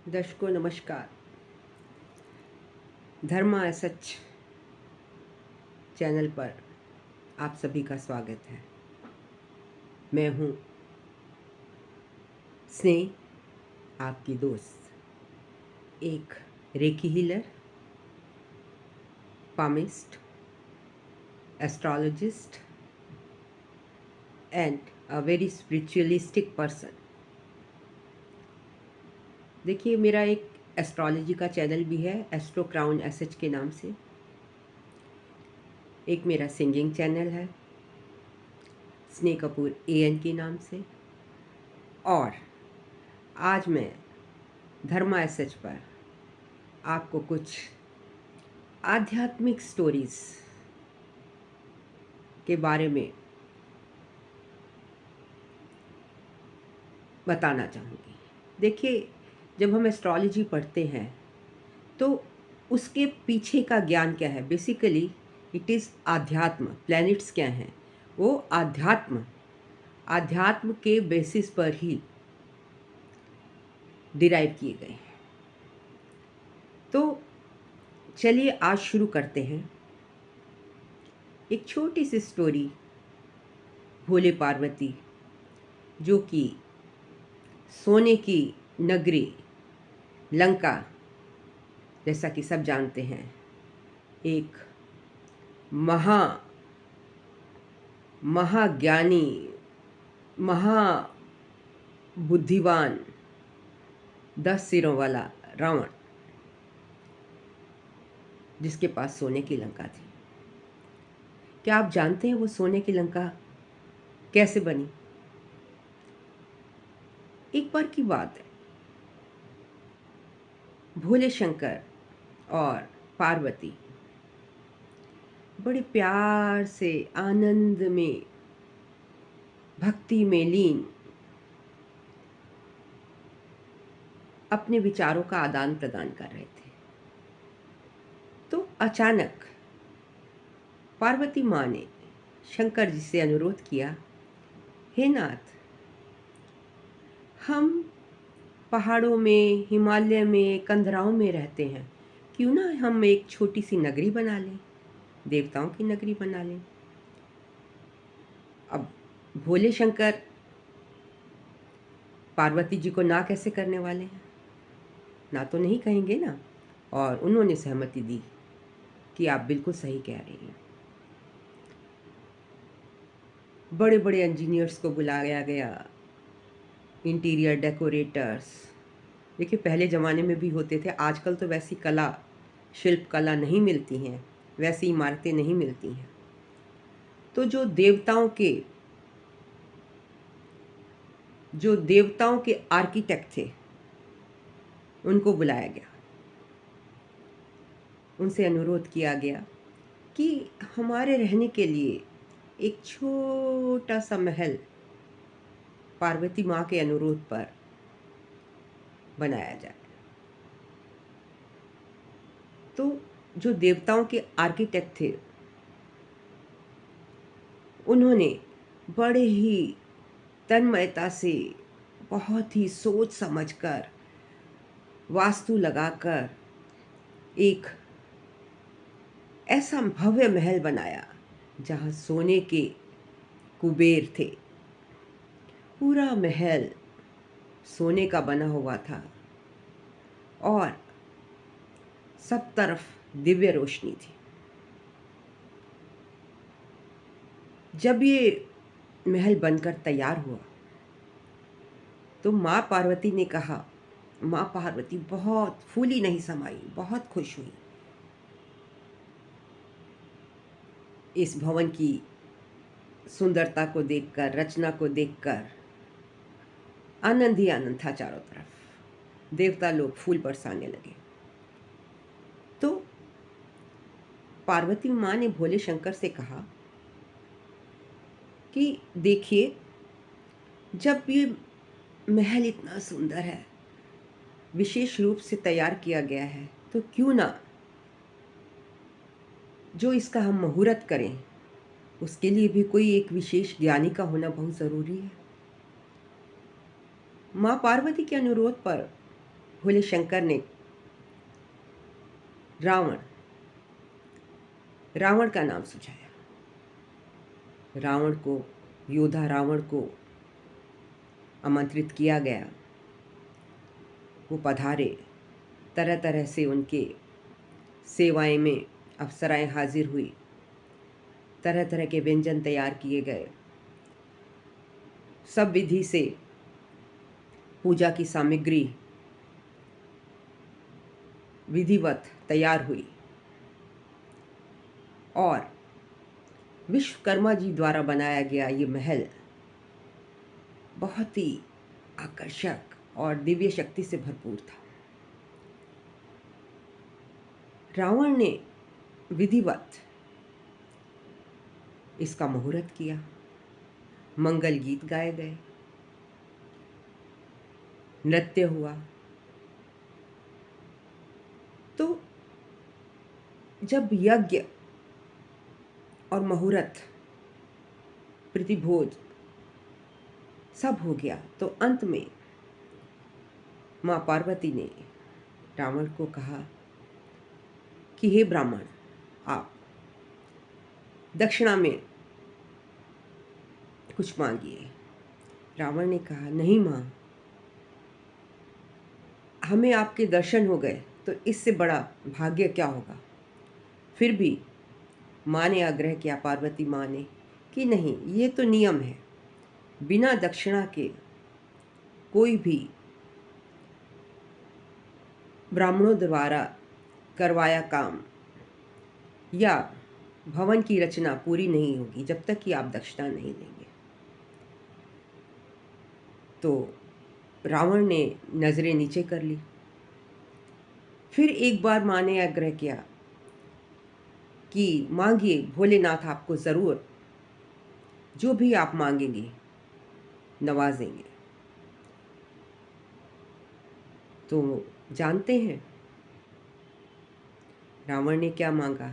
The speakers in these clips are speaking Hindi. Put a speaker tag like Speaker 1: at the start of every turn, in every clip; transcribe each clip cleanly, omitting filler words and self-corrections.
Speaker 1: दर्शकों नमस्कार। धर्मा सच चैनल पर आप सभी का स्वागत है। मैं हूँ स्नेह, आपकी दोस्त, एक recce healer, palmist, astrologist and a very spiritualistic person. देखिए, मेरा एक एस्ट्रोलॉजी का चैनल भी है, एस्ट्रो क्राउन एसएच के नाम से। एक मेरा सिंगिंग चैनल है, स्नेह कपूर एएन के नाम से। और आज मैं धर्मा एसएच पर आपको कुछ आध्यात्मिक स्टोरीज के बारे में बताना चाहूँगी। देखिए, जब हम एस्ट्रोलॉजी पढ़ते हैं तो उसके पीछे का ज्ञान क्या है? बेसिकली इट इज़ आध्यात्म। प्लैनेट्स क्या हैं? वो आध्यात्म के बेसिस पर ही डिराइव किए गए हैं। तो चलिए आज शुरू करते हैं। एक छोटी सी स्टोरी, भोले पार्वती, जो कि सोने की नगरी लंका, जैसा कि सब जानते हैं, एक महाज्ञानी, महाबुद्धिवान, 10 सिरों वाला रावण, जिसके पास सोने की लंका थी। क्या आप जानते हैं वो सोने की लंका कैसे बनी? एक बार की बात है, भोले शंकर और पार्वती बड़े प्यार से, आनंद में, भक्ति में लीन अपने विचारों का आदान प्रदान कर रहे थे। तो अचानक पार्वती माँ ने शंकर जी से अनुरोध किया, हे नाथ, हम पहाड़ों में, हिमालय में, कंदराओं में रहते हैं, क्यों ना हम एक छोटी सी नगरी बना लें, देवताओं की नगरी बना लें। अब भोले शंकर पार्वती जी को ना कैसे करने वाले हैं? ना तो नहीं कहेंगे ना। और उन्होंने सहमति दी कि आप बिल्कुल सही कह रही हैं। बड़े बड़े इंजीनियर्स को बुलाया गया, इंटीरियर डेकोरेटर्स। देखिए, पहले ज़माने में भी होते थे, आजकल तो वैसी कला, शिल्प कला नहीं मिलती हैं, वैसी इमारतें नहीं मिलती हैं। तो जो देवताओं के आर्किटेक्ट थे, उनको बुलाया गया। उनसे अनुरोध किया गया कि हमारे रहने के लिए एक छोटा सा महल पार्वती माँ के अनुरोध पर बनाया जाए। तो जो देवताओं के आर्किटेक्ट थे, उन्होंने बड़े ही तन्मयता से, बहुत ही सोच समझकर, वास्तु लगाकर एक ऐसा भव्य महल बनाया जहाँ सोने के कुबेर थे। पूरा महल सोने का बना हुआ था और सब तरफ दिव्य रोशनी थी। जब ये महल बनकर तैयार हुआ तो माँ पार्वती ने कहा, माँ पार्वती बहुत फूली नहीं समाई, बहुत खुश हुई इस भवन की सुंदरता को देखकर, रचना को देखकर। आनंद ही आनंद था चारों तरफ, देवता लोग फूल बरसाने लगे। तो पार्वती माँ ने भोले शंकर से कहा कि देखिए, जब ये महल इतना सुंदर है, विशेष रूप से तैयार किया गया है, तो क्यों ना जो इसका हम मुहूर्त करें, उसके लिए भी कोई एक विशेष ज्ञानी का होना बहुत ज़रूरी है। माँ पार्वती के अनुरोध पर भोले शंकर ने रावण का नाम सुझाया। योद्धा रावण को आमंत्रित किया गया। वो पधारे, तरह तरह से उनके सेवाएं में अप्सराएं हाजिर हुई, तरह तरह के व्यंजन तैयार किए गए, सब विधि से पूजा की सामग्री विधिवत तैयार हुई और विश्वकर्मा जी द्वारा बनाया गया ये महल बहुत ही आकर्षक और दिव्य शक्ति से भरपूर था। रावण ने विधिवत इसका मुहूर्त किया, मंगल गीत गाए गए, नृत्य हुआ। तो जब यज्ञ और मुहूर्त प्रतिभोज सब हो गया तो अंत में माँ पार्वती ने रावण को कहा कि हे ब्राह्मण, आप दक्षिणा में कुछ मांगिए। रावण ने कहा, नहीं माँ, हमें आपके दर्शन हो गए तो इससे बड़ा भाग्य क्या होगा। फिर भी माँ ने आग्रह किया, पार्वती माँ ने, कि नहीं, ये तो नियम है, बिना दक्षिणा के कोई भी ब्राह्मणों द्वारा करवाया काम या भवन की रचना पूरी नहीं होगी जब तक कि आप दक्षिणा नहीं देंगे। तो रावण ने नजरें नीचे कर ली। फिर एक बार माँ ने आग्रह किया कि मांगिए, भोलेनाथ आपको जरूर जो भी आप मांगेंगे नवाजेंगे। तो जानते हैं रावण ने क्या मांगा।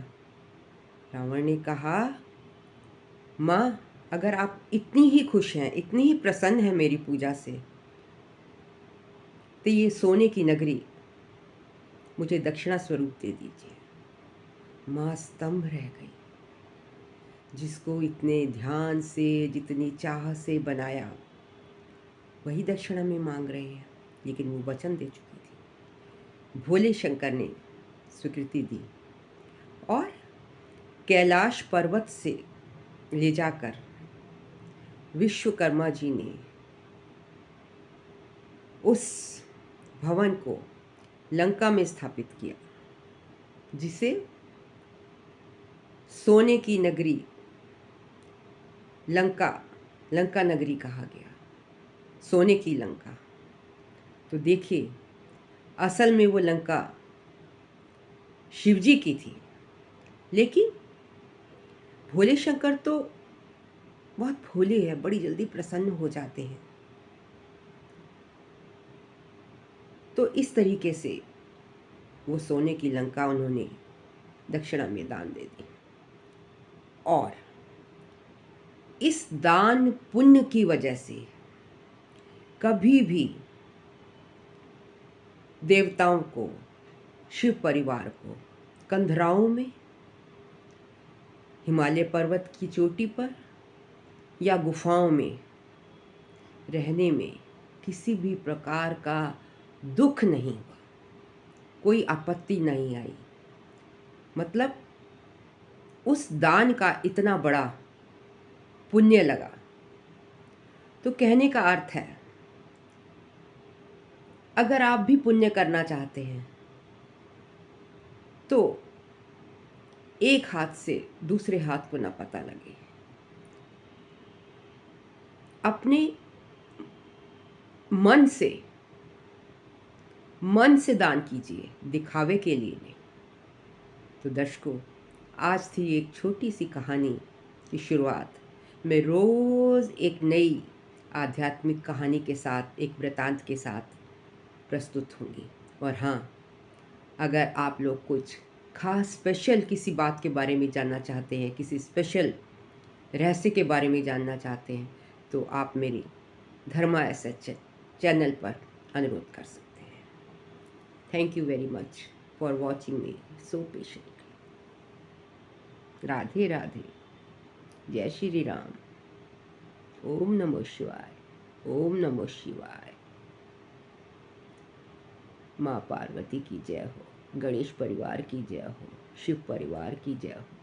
Speaker 1: रावण ने कहा, माँ, अगर आप इतनी ही खुश हैं, इतनी ही प्रसन्न हैं मेरी पूजा से, तो ये सोने की नगरी मुझे दक्षिणा स्वरूप दे दीजिए। माँ स्तंभ रह गई। जिसको इतने ध्यान से, जितनी चाह से बनाया, वही दक्षिणा में मांग रहे हैं, लेकिन वो वचन दे चुकी थी। भोले शंकर ने स्वीकृति दी और कैलाश पर्वत से ले जाकर विश्वकर्मा जी ने उस भवन को लंका में स्थापित किया, जिसे सोने की नगरी लंका नगरी कहा गया, सोने की लंका। तो देखिए, असल में वो लंका शिवजी की थी, लेकिन भोले शंकर तो बहुत भोले हैं, बड़ी जल्दी प्रसन्न हो जाते हैं। तो इस तरीके से वो सोने की लंका उन्होंने दक्षिणा में दान दे दी। और इस दान पुण्य की वजह से कभी भी देवताओं को, शिव परिवार को कंधराओं में, हिमालय पर्वत की चोटी पर या गुफाओं में रहने में किसी भी प्रकार का दुख नहीं हुआ, कोई आपत्ति नहीं आई। मतलब उस दान का इतना बड़ा पुण्य लगा। तो कहने का अर्थ है, अगर आप भी पुण्य करना चाहते हैं तो एक हाथ से दूसरे हाथ को ना पता लगे। अपने मन से दान कीजिए, दिखावे के लिए नहीं। तो दर्शकों, आज थी एक छोटी सी कहानी की शुरुआत। मैं रोज़ एक नई आध्यात्मिक कहानी के साथ, एक वृतांत के साथ प्रस्तुत होंगी। और हाँ, अगर आप लोग कुछ खास स्पेशल किसी बात के बारे में जानना चाहते हैं, किसी स्पेशल रहस्य के बारे में जानना चाहते हैं, तो आप मेरी धर्मा एसएच चैनल पर अनुरोध कर सकते हैं। Thank you very much for watching me so patiently. Radhe Radhe. जय श्री राम। ओम नमो शिवाय। ओम नमो शिवाय। माँ पार्वती की जय हो, गणेश परिवार की जय हो, शिव परिवार की जय हो।